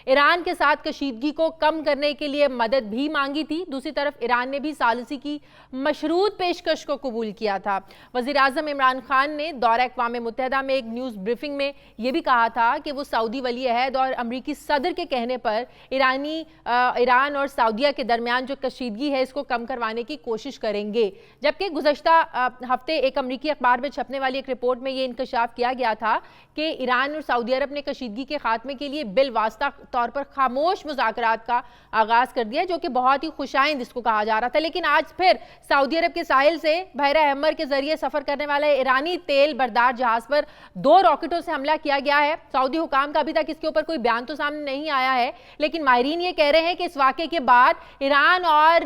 ایران کے ساتھ کشیدگی کو کم کرنے کے لیے مدد بھی مانگی تھی۔ دوسری طرف ایران نے بھی ثالثی کی مشروط پیشکش کو قبول کیا تھا۔ وزیراعظم عمران خان نے دورہ اقوام متحدہ میں ایک نیوز بریفنگ میں یہ بھی کہا تھا کہ وہ سعودی ولی عہد اور امریکی صدر کے کہنے پر ایران اور سعودیہ کے درمیان جو کشیدگی ہے اس کو کم کروانے کی کوشش کریں گے، جبکہ گزشتہ ہفتے ایک امریکی اخبار میں چھپنے والی ایک رپورٹ میں یہ انکشاف کیا گیا تھا کہ ایران اور سعودی عرب نے کشیدگی کے خاتمے کے لیے بالواسطہ طور پر خاموش مذاکرات کا آغاز کر دیا، جو کہ بہت ہی خوشائند اس کو کہا جا رہا تھا۔ لیکن آج پھر سعودی عرب کے ساحل سے بحیرہ احمر کے ذریعے سفر کرنے والے ایرانی تیل بردار جہاز پر 2 راکٹوں سے حملہ کیا گیا ہے۔ سعودی حکام کا ابھی تک اس کے اوپر کوئی بیان تو سامنے نہیں آیا ہے، لیکن ماہرین یہ کہہ رہے ہیں کہ اس واقعے کے بعد ایران اور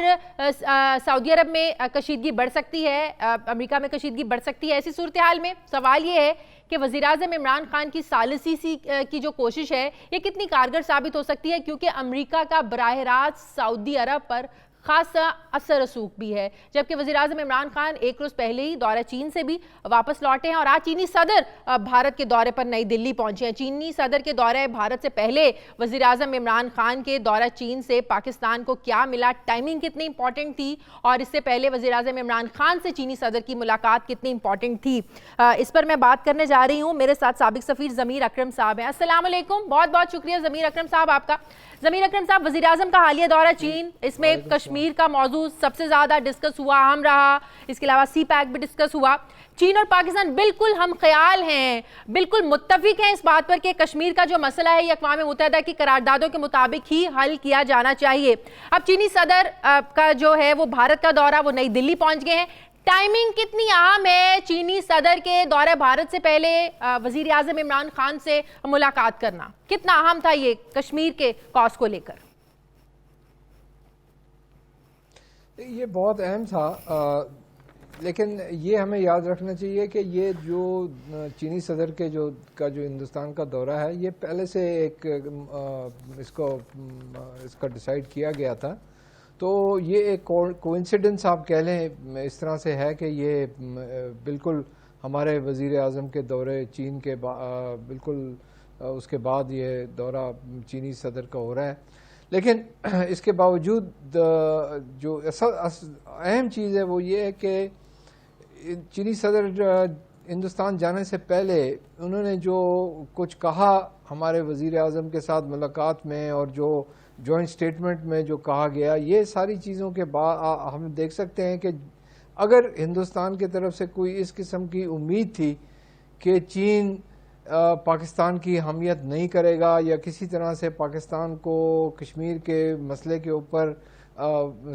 سعودی عرب میں کشیدگی بڑھ سکتی ہے، امریکہ میں کشیدگی بڑھ سکتی ہے۔ ایسی صورتحال میں سوال یہ ہے کہ وزیراعظم عمران خان کی ثالثی کی جو کوشش ہے یہ کتنی کارگر ثابت ہو سکتی ہے، کیونکہ امریکہ کا براہ راست سعودی عرب پر خاصا اثر رسوخ بھی ہے، جبکہ وزیراعظم عمران خان ایک روز پہلے ہی دورہ چین سے بھی واپس لوٹے ہیں اور آج چینی صدر بھارت کے دورے پر نئی دلی پہنچے ہیں۔ چینی صدر کے دورہ بھارت سے پہلے وزیراعظم عمران خان کے دورہ چین سے پاکستان کو کیا ملا، ٹائمنگ کتنی امپورٹنٹ تھی، اور اس سے پہلے وزیراعظم عمران خان سے چینی صدر کی ملاقات کتنی امپورٹنٹ تھی، اس پر میں بات کرنے جا رہی ہوں۔ میرے ساتھ سابق سفیر ضمیر اکرم صاحب ہیں۔ السلام علیکم، بہت بہت شکریہ ضمیر اکرم صاحب آپ کا۔ ضمیر اکرم صاحب، وزیراعظم کا حالیہ دورہ چین، اس میں کشمیر کا موضوع سب سے زیادہ ڈسکس ہوا، اہم رہا، اس کے علاوہ سی پیک بھی ڈسکس ہوا۔ چین اور پاکستان بالکل ہم خیال ہیں، بالکل متفق ہیں اس بات پر کہ کشمیر کا جو مسئلہ ہے یہ اقوام متحدہ کی قراردادوں کے مطابق ہی حل کیا جانا چاہیے۔ اب چینی صدر کا جو ہے وہ بھارت کا دورہ، وہ نئی دلی پہنچ گئے ہیں، ٹائمنگ کتنی اہم ہے چینی صدر کے دورہ بھارت سے پہلے وزیر اعظم عمران خان سے ملاقات کرنا، کتنا اہم تھا یہ کشمیر کے کاز کو لے کر؟ یہ بہت اہم تھا، لیکن یہ ہمیں یاد رکھنا چاہیے کہ یہ جو چینی صدر کے جو ہندوستان کا دورہ ہے یہ پہلے سے ایک اس کا ڈیسائیڈ کیا گیا تھا، تو یہ ایک کوئنسیڈنس آپ کہہ لیں اس طرح سے ہے کہ یہ بالکل ہمارے وزیر اعظم کے دورے چین کے بالکل اس کے بعد یہ دورہ چینی صدر کا ہو رہا ہے۔ لیکن اس کے باوجود جو اہم چیز ہے وہ یہ ہے کہ چینی صدر ہندوستان جانے سے پہلے انہوں نے جو کچھ کہا ہمارے وزیر اعظم کے ساتھ ملاقات میں، اور جو جوائنٹ سٹیٹمنٹ میں جو کہا گیا، یہ ساری چیزوں کے بعد ہم دیکھ سکتے ہیں کہ اگر ہندوستان کی طرف سے کوئی اس قسم کی امید تھی کہ چین پاکستان کی حمایت نہیں کرے گا یا کسی طرح سے پاکستان کو کشمیر کے مسئلے کے اوپر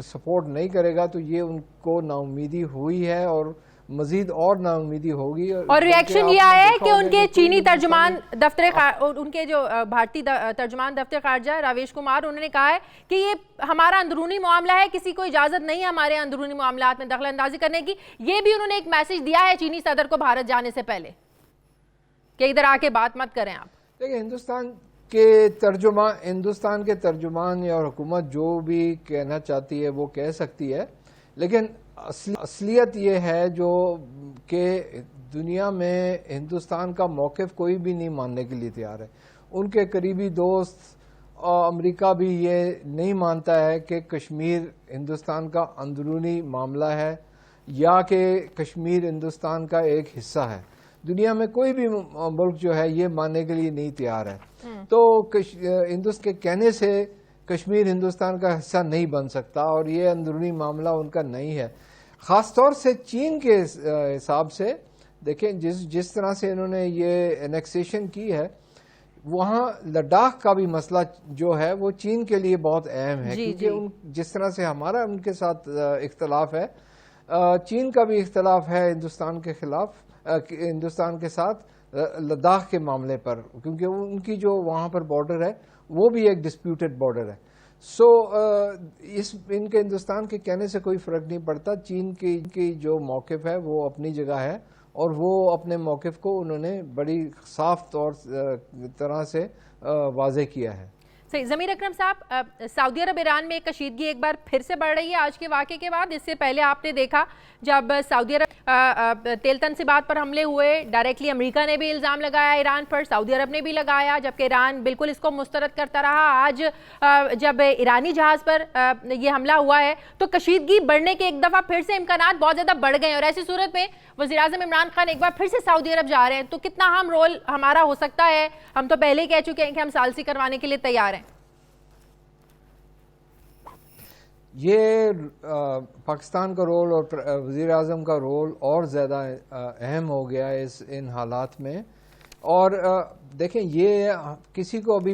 سپورٹ نہیں کرے گا، تو یہ ان کو نا امیدی ہوئی ہے اور مزید اور نا امیدی ہوگی۔ اور ریاکشن یہ آیا ہے کہ ان کے چینی ترجمان ان کے جو بھارتی ترجمان دفتر خارجہ راویش کمار، انہوں نے کہا ہے کہ یہ ہمارا اندرونی معاملہ ہے، کسی کو اجازت نہیں ہے ہمارے اندرونی معاملات میں دخل اندازی کرنے کی۔ یہ بھی انہوں نے ایک میسج دیا ہے چینی صدر کو بھارت جانے سے پہلے کہ ادھر آ کے بات مت کریں آپ۔ دیکھیں، ہندوستان کے ترجمان یا حکومت جو بھی کہنا چاہتی ہے وہ کہہ سکتی ہے، لیکن اصلیت یہ ہے جو کہ دنیا میں ہندوستان کا موقف کوئی بھی نہیں ماننے کے لیے تیار ہے۔ ان کے قریبی دوست امریکہ بھی یہ نہیں مانتا ہے کہ کشمیر ہندوستان کا اندرونی معاملہ ہے یا کہ کشمیر ہندوستان کا ایک حصہ ہے۔ دنیا میں کوئی بھی ملک جو ہے یہ ماننے کے لیے نہیں تیار ہے، تو ہندوستان کے کہنے سے کشمیر ہندوستان کا حصہ نہیں بن سکتا، اور یہ اندرونی معاملہ ان کا نہیں ہے۔ خاص طور سے چین کے حساب سے دیکھیں، جس طرح سے انہوں نے یہ انیکسیشن کی ہے، وہاں لداخ کا بھی مسئلہ جو ہے وہ چین کے لیے بہت اہم ہے، کیونکہ جس طرح سے ہمارا ان کے ساتھ اختلاف ہے، چین کا بھی اختلاف ہے ہندوستان کے خلاف، ہندوستان کے ساتھ لداخ کے معاملے پر، کیونکہ ان کی جو وہاں پر بارڈر ہے وہ بھی ایک ڈسپیوٹڈ بارڈر ہے. سو ان کے ہندوستان کے کہنے سے کوئی فرق نہیں پڑتا. چین کی جو موقف ہے وہ اپنی جگہ ہے، اور وہ اپنے موقف کو انہوں نے بڑی صاف طرح سے واضح کیا ہے. صحیح. ضمیر اکرم صاحب، سعودی عرب ایران میں کشیدگی ایک بار پھر سے بڑھ رہی ہے آج کے واقعے کے بعد. اس سے پہلے آپ نے دیکھا جب سعودی عرب تیل تنصیبات پر حملے ہوئے، ڈائریکٹلی امریکہ نے بھی الزام لگایا ایران پر، سعودی عرب نے بھی لگایا، جبکہ ایران بالکل اس کو مسترد کرتا رہا. آج جب ایرانی جہاز پر یہ حملہ ہوا ہے تو کشیدگی بڑھنے کے ایک دفعہ پھر سے امکانات بہت زیادہ بڑھ گئے ہیں، اور ایسی صورت میں وزیراعظم عمران خان ایک بار پھر سے سعودی عرب جا رہے ہیں، تو کتنا اہم رول ہمارا ہو سکتا ہے؟ ہم تو پہلے ہی کہہ چکے ہیں کہ ہم ثالثی کروانے کے لیے تیار ہیں. یہ پاکستان کا رول اور وزیر اعظم کا رول اور زیادہ اہم ہو گیا ہے ان حالات میں. اور دیکھیں، یہ کسی کو ابھی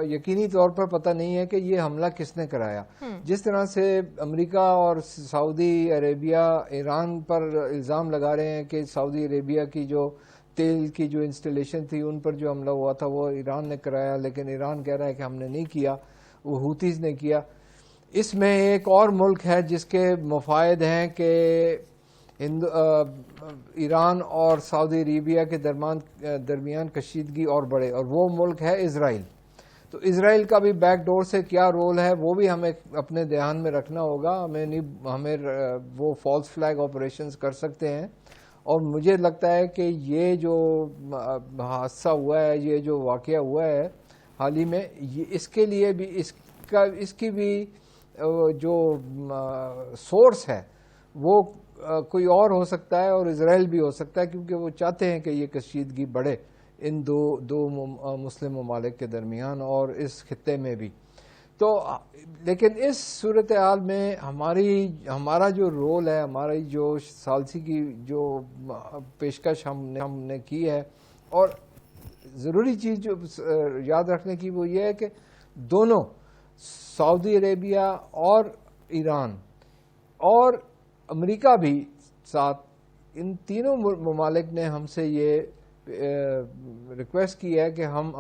یقینی طور پر پتہ نہیں ہے کہ یہ حملہ کس نے کرایا. جس طرح سے امریکہ اور سعودی عربیہ ایران پر الزام لگا رہے ہیں کہ سعودی عربیہ کی جو تیل کی جو انسٹالیشن تھی ان پر جو حملہ ہوا تھا وہ ایران نے کرایا، لیکن ایران کہہ رہا ہے کہ ہم نے نہیں کیا، وہ ہوتیز نے کیا. اس میں ایک اور ملک ہے جس کے مفائد ہیں کہ ایران اور سعودی عربیہ کے درمیان کشیدگی اور بڑھے، اور وہ ملک ہے اسرائیل. تو اسرائیل کا بھی بیک ڈور سے کیا رول ہے وہ بھی ہمیں اپنے دھیان میں رکھنا ہوگا. ہمیں وہ فالس فلیگ آپریشنز کر سکتے ہیں. اور مجھے لگتا ہے کہ یہ جو حادثہ ہوا ہے، یہ جو واقعہ ہوا ہے حال ہی میں، اس کے لیے بھی اس کی بھی جو سورس ہے وہ کوئی اور ہو سکتا ہے، اور اسرائیل بھی ہو سکتا ہے، کیونکہ وہ چاہتے ہیں کہ یہ کشیدگی بڑھے ان دو مسلم ممالک کے درمیان اور اس خطے میں بھی. تو لیکن اس صورتحال میں ہمارا جو رول ہے، ہماری جو ثالثی کی جو پیشکش ہم نے کی ہے، اور ضروری چیز جو یاد رکھنے کی وہ یہ ہے کہ دونوں سعودی عربیہ اور ایران اور امریکہ بھی ساتھ، ان تینوں ممالک نے ہم سے یہ ریکویسٹ کی ہے کہ ہم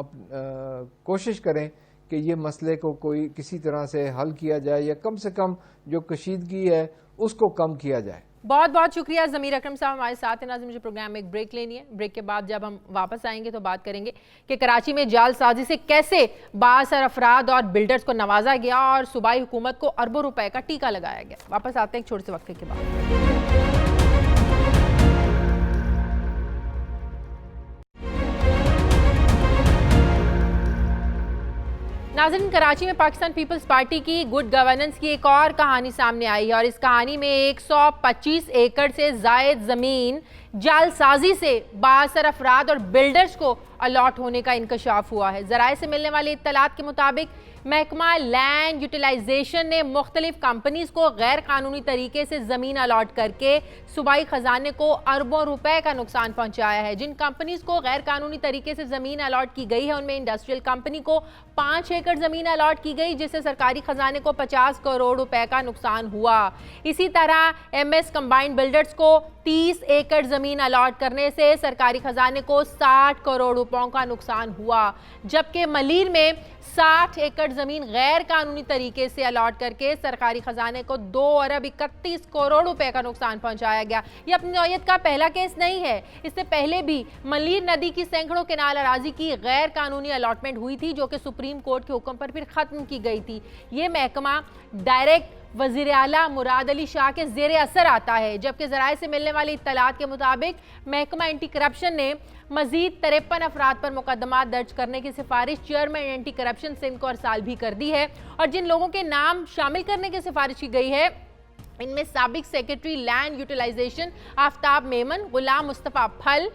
کوشش کریں کہ یہ مسئلے کو کسی طرح سے حل کیا جائے، یا کم سے کم جو کشیدگی ہے اس کو کم کیا جائے. بہت بہت شکریہ ضمیر اکرم صاحب ہمارے ساتھ ہیں. ناظرین، مجھے پروگرام میں ایک بریک لینی ہے. بریک کے بعد جب ہم واپس آئیں گے تو بات کریں گے کہ کراچی میں جعل سازی سے کیسے بااثر افراد اور بلڈرز کو نوازا گیا اور صوبائی حکومت کو اربوں روپے کا ٹیکہ لگایا گیا. واپس آتے ہیں ایک چھوٹے سے وقفے کے بعد. ناظرین، کراچی میں پاکستان پیپلز پارٹی کی گڈ گورننس کی ایک اور کہانی سامنے آئی ہے، اور اس کہانی میں 125 ایکڑ سے زائد زمین جعل سازی سے بااثر افراد اور بلڈرز کو الاٹ ہونے کا انکشاف ہوا ہے. ذرائع سے ملنے والی اطلاعات کے مطابق محکمہ لینڈ یوٹیلائزیشن نے مختلف کمپنیز کو غیر قانونی طریقے سے زمین الاٹ کر کے صوبائی خزانے کو اربوں روپے کا نقصان پہنچایا ہے. جن کمپنیز کو غیر قانونی طریقے سے زمین الاٹ کی گئی ہے ان میں انڈسٹریل کمپنی کو 5 ایکڑ زمین الاٹ کی گئی، جس سے سرکاری خزانے کو 50 کروڑ روپے کا نقصان ہوا. اسی طرح ایم ایس کمبائنڈ بلڈرز کو 30 ایکڑ زمین الاٹ کرنے سے سرکاری خزانے کو 60 کروڑ روپوں کا نقصان ہوا، جبکہ ملیر میں 60 ایکڑ زمین غیر قانونی طریقے سے الاٹ کر کے سرکاری خزانے کو 2 ارب 31 کروڑ روپے کا نقصان پہنچایا گیا. یہ اپنی نوعیت کا پہلا کیس نہیں ہے. اس سے پہلے بھی ملیر ندی کی سینکڑوں کنال اراضی کی غیر قانونی الاٹمنٹ ہوئی تھی، جو کہ سپریم کورٹ کے حکم پر پھر ختم کی گئی تھی. یہ محکمہ ڈائریکٹ وزیر اعلیٰ مراد علی شاہ کے زیر اثر آتا ہے، جبکہ ذرائع سے ملنے والی اطلاعات کے مطابق محکمہ اینٹی کرپشن نے مزید 53 افراد پر مقدمات درج کرنے کی سفارش چیئرمین اینٹی کرپشن سندھ کو ارسال بھی کر دی ہے. اور جن لوگوں کے نام شامل کرنے کی سفارش کی گئی ہے ان میں سابق سیکرٹری لینڈ یوٹیلائزیشن آفتاب میمن، غلام مصطفیٰ پھل،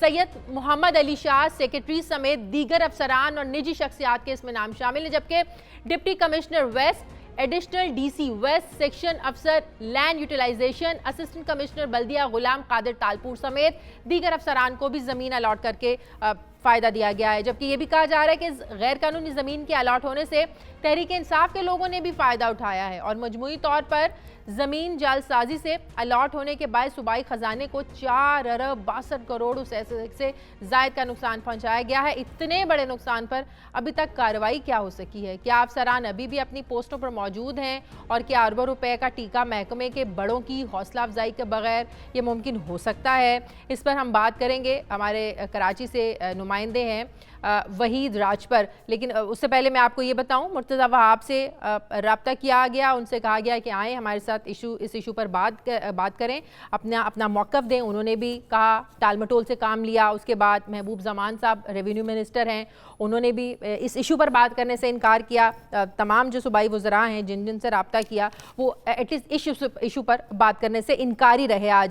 سید محمد علی شاہ سیکرٹری سمیت دیگر افسران اور نجی شخصیات کے اس میں نام شامل ہیں، جبکہ deputy commissioner west, additional D C west, section افسر لینڈ یوٹیلائزیشن، اسسٹنٹ کمشنر بلدیہ غلام قادر تالپور سمیت دیگر افسران کو بھی زمین الاٹ کر کے فائدہ دیا گیا ہے. جبکہ یہ بھی کہا جا رہا ہے کہ غیر قانونی زمین کے الاٹ ہونے سے تحریک انصاف کے لوگوں نے بھی فائدہ اٹھایا ہے اور مجموعی طور پر زمین جعلسازی سے الاٹ ہونے کے باعث صوبائی خزانے کو 4 ارب 62 کروڑ سے زائد کا نقصان پہنچایا گیا ہے۔ اتنے بڑے نقصان پر ابھی تک کارروائی کیا ہو سکی ہے؟ کیا افسران ابھی بھی اپنی پوسٹوں پر موجود ہیں؟ اور کیا اربوں روپے کا ٹیکہ محکمے کے بڑوں کی حوصلہ افزائی کے بغیر یہ ممکن ہو سکتا ہے؟ اس پر ہم بات کریں گے، ہمارے کراچی سے نمائندے ہیں وحید راج پر، لیکن اس سے پہلے میں آپ کو یہ بتاؤں مرتضیٰ وہاب سے رابطہ کیا گیا، ان سے کہا گیا کہ آئیں ہمارے ساتھ اس ایشو پر بات کریں، اپنا موقف دیں۔ انہوں نے بھی کہا، ٹال مٹول سے کام لیا۔ اس کے بعد محبوب زمان صاحب ریونیو منسٹر ہیں، انہوں نے بھی اس ایشو پر بات کرنے سے انکار کیا۔ تمام جو صوبائی وزراء ہیں جن سے رابطہ کیا وہ ایٹ لیسٹ اس ایشو پر بات کرنے سے انکاری رہے آج۔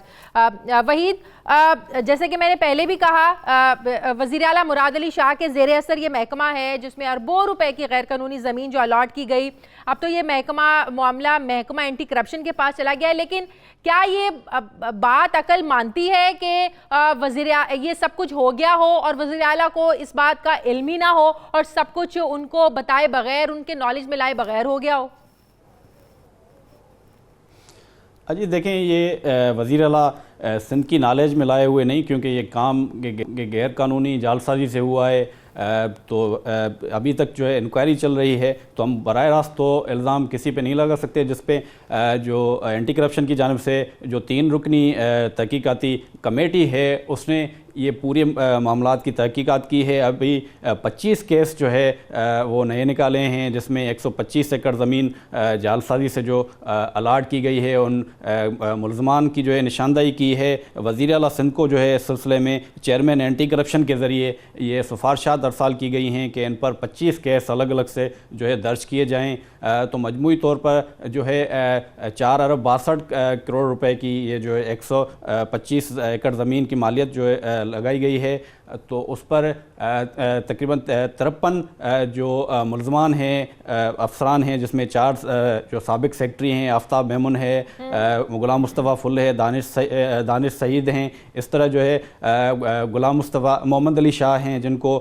وحید، جیسے کہ میں نے پہلے بھی کہا، وزیر اعلیٰ مراد علی شاہ کے زیر اثر یہ محکمہ ہے جس میں اربوں روپے کی غیر قانونی زمین جو الاٹ کی گئی، اب تو یہ معاملہ محکمہ اینٹی کرپشن کے پاس چلا گیا ہے، لیکن کیا یہ بات عقل مانتی ہے کہ یہ سب کچھ ہو گیا ہو اور وزیر اعلیٰ کو اس بات کا علم ہی نہ ہو اور سب کچھ ان کو بتائے بغیر، ان کے نالج میں لائے بغیر ہو گیا ہو؟ جی دیکھیں، یہ وزیر اعلیٰ سندھ کی نالج میں لائے ہوئے نہیں، کیونکہ یہ کام غیر قانونی جعلسازی سے ہوا ہے، تو ابھی تک جو ہے انکوائری چل رہی ہے، تو ہم براہ راست تو الزام کسی پہ نہیں لگا سکتے، جس پہ جو اینٹی کرپشن کی جانب سے جو 3 رکنی تحقیقاتی کمیٹی ہے اس نے یہ پورے معاملات کی تحقیقات کی ہے۔ ابھی 25 کیس جو ہے وہ نئے نکالے ہیں، جس میں 125 ایکڑ زمین جعلسازی سے جو الاٹ کی گئی ہے، ان ملزمان کی جو ہے نشاندہی کی ہے۔ وزیر اعلیٰ سندھ کو جو ہے اس سلسلے میں چیئرمین اینٹی کرپشن کے ذریعے یہ سفارشات ارسال کی گئی ہیں کہ ان پر 25 کیس الگ الگ سے جو ہے درج کیے جائیں، تو مجموعی طور پر جو ہے 4 ارب 62 کروڑ روپے کی یہ جو ہے 125 ایکڑ زمین کی مالیت جو ہے لگائی گئی ہے، تو اس پر تقریباً 53 جو ملزمان ہیں، افسران ہیں، جس میں 4 جو سابق سیکٹری ہیں، آفتاب میمن ہے، غلام مصطفیٰ فل ہے، دانش سعید ہیں، اس طرح جو ہے غلام مصطفیٰ محمد علی شاہ ہیں، جن کو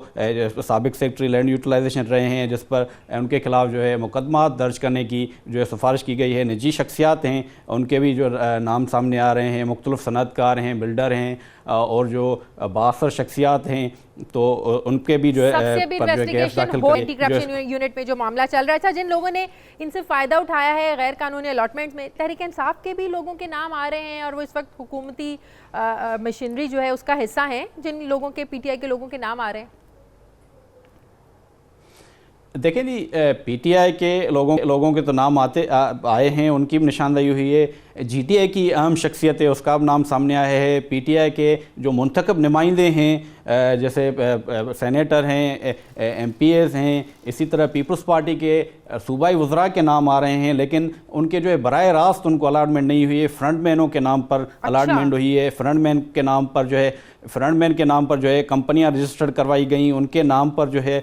سابق سیکٹری لینڈ یوٹیلائزیشن رہے ہیں، جس پر ان کے خلاف جو ہے مقدمات درج کرنے کی جو ہے سفارش کی گئی ہے۔ نجی شخصیات ہیں، ان کے بھی جو نام سامنے آ رہے ہیں، مختلف صنعت کار ہیں، بلڈر ہیں، اور جو 62 شخصیات ہیں، تو ان کے بھی جو ہے سب سے بھی انویسٹیگیشن ہو اینٹی کرپشن یونٹ میں جو معاملہ چل رہا تھا، جن لوگوں نے ان سے فائدہ اٹھایا ہے غیر قانونی الاٹمنٹ میں، تحریک انصاف کے بھی لوگوں کے نام آ رہے ہیں، اور وہ اس وقت حکومتی مشینری جو ہے اس کا حصہ ہیں، جن لوگوں کے پی ٹی آئی کے لوگوں کے نام آ رہے ہیں۔ دیکھیں جی، پی ٹی آئی کے لوگوں کے تو نام آئے ہیں، ان کی بھی نشاندہی ہوئی ہے۔ جی ٹی آئی کی اہم شخصیت ہے، اس کا بھی نام سامنے آیا ہے۔ پی ٹی آئی کے جو منتخب نمائندے ہیں، جیسے سینیٹر ہیں، ایم پی ایز ہیں، اسی طرح پیپلز پارٹی کے صوبائی وزراء کے نام آ رہے ہیں، لیکن ان کے جو ہے براہ راست ان کو الاٹمنٹ نہیں ہوئی ہے۔ فرنٹ مینوں کے نام پر الاٹمنٹ ہوئی ہے، فرنٹ مین کے نام پر جو ہے کمپنیاں رجسٹرڈ کروائی گئیں، ان کے نام پر جو ہے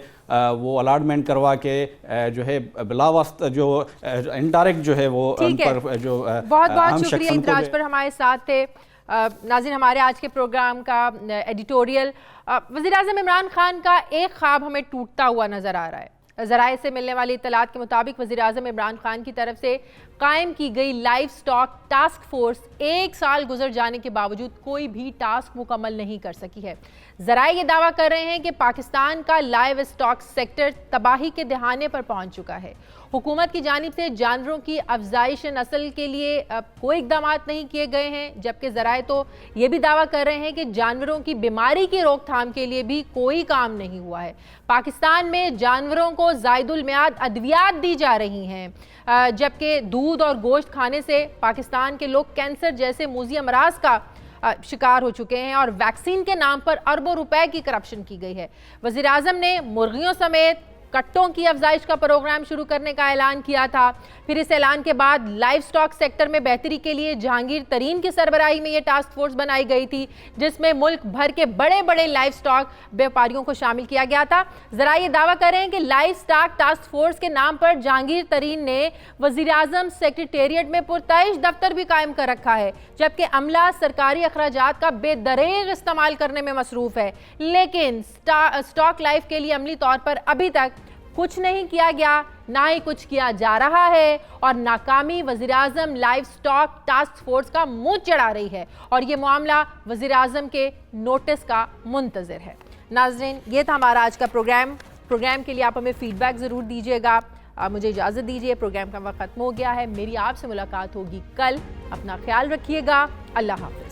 وہ الاٹمنٹ کروا کے جو ہے بلا واسطہ جو انڈائریکٹ جو ہے وہ ان پر جو بہت بہت شکریہ اندراج پر ہمارے ساتھ تھے۔ ناظرین، ہمارے آج کے پروگرام کا ایڈیٹوریل، وزیراعظم عمران خان کا ایک خواب ہمیں ٹوٹتا ہوا نظر آ رہا ہے۔ ذرائع سے ملنے والی اطلاعات کے مطابق وزیراعظم عمران خان کی طرف سے قائم کی گئی لائف سٹاک ٹاسک فورس 1 سال گزر جانے کے باوجود کوئی بھی ٹاسک مکمل نہیں کر سکی ہے۔ ذرائع یہ دعویٰ کر رہے ہیں کہ پاکستان کا لائیو اسٹاک سیکٹر تباہی کے دہانے پر پہنچ چکا ہے۔ حکومت کی جانب سے جانوروں کی افزائش نسل کے لیے کوئی اقدامات نہیں کیے گئے ہیں، جبکہ ذرائع تو یہ بھی دعویٰ کر رہے ہیں کہ جانوروں کی بیماری کی روک تھام کے لیے بھی کوئی کام نہیں ہوا ہے۔ پاکستان میں جانوروں کو زائد المیعاد ادویات دی جا رہی ہیں، جبکہ دودھ اور گوشت کھانے سے پاکستان کے لوگ کینسر جیسے موذی امراض کا شکار ہو چکے ہیں، اور ویکسین کے نام پر اربوں روپے کی کرپشن کی گئی ہے۔ وزیراعظم نے مرغیوں سمیت کٹوں کی افزائش کا پروگرام شروع کرنے کا اعلان کیا تھا۔ پھر اس اعلان کے بعد لائف سٹاک سیکٹر میں بہتری کے لیے جہانگیر ترین کی سربراہی میں یہ ٹاسک فورس بنائی گئی تھی، جس میں ملک بھر کے بڑے بڑے لائف سٹاک بیوپاریوں کو شامل کیا گیا تھا۔ ذرا یہ دعویٰ کر رہے ہیں کہ لائف سٹاک ٹاسک فورس کے نام پر جہانگیر ترین نے وزیراعظم سیکریٹریٹ میں پرتعیش دفتر بھی قائم کر رکھا ہے، جبکہ عملہ سرکاری اخراجات کا بے دریغ استعمال کرنے میں مصروف ہے، لیکن سٹاک لائف کے لیے عملی طور پر ابھی تک کچھ نہیں کیا گیا، نہ ہی کچھ کیا جا رہا ہے، اور ناکامی وزیراعظم لائف سٹاک ٹاسک فورس کا منہ چڑھا رہی ہے، اور یہ معاملہ وزیراعظم کے نوٹس کا منتظر ہے۔ ناظرین، یہ تھا ہمارا آج کا پروگرام کے لیے آپ ہمیں فیڈ بیک ضرور دیجیے گا۔ مجھے اجازت دیجیے، پروگرام کا وقت ختم ہو گیا ہے۔ میری آپ سے ملاقات ہوگی کل۔ اپنا خیال رکھیے گا۔ اللہ حافظ۔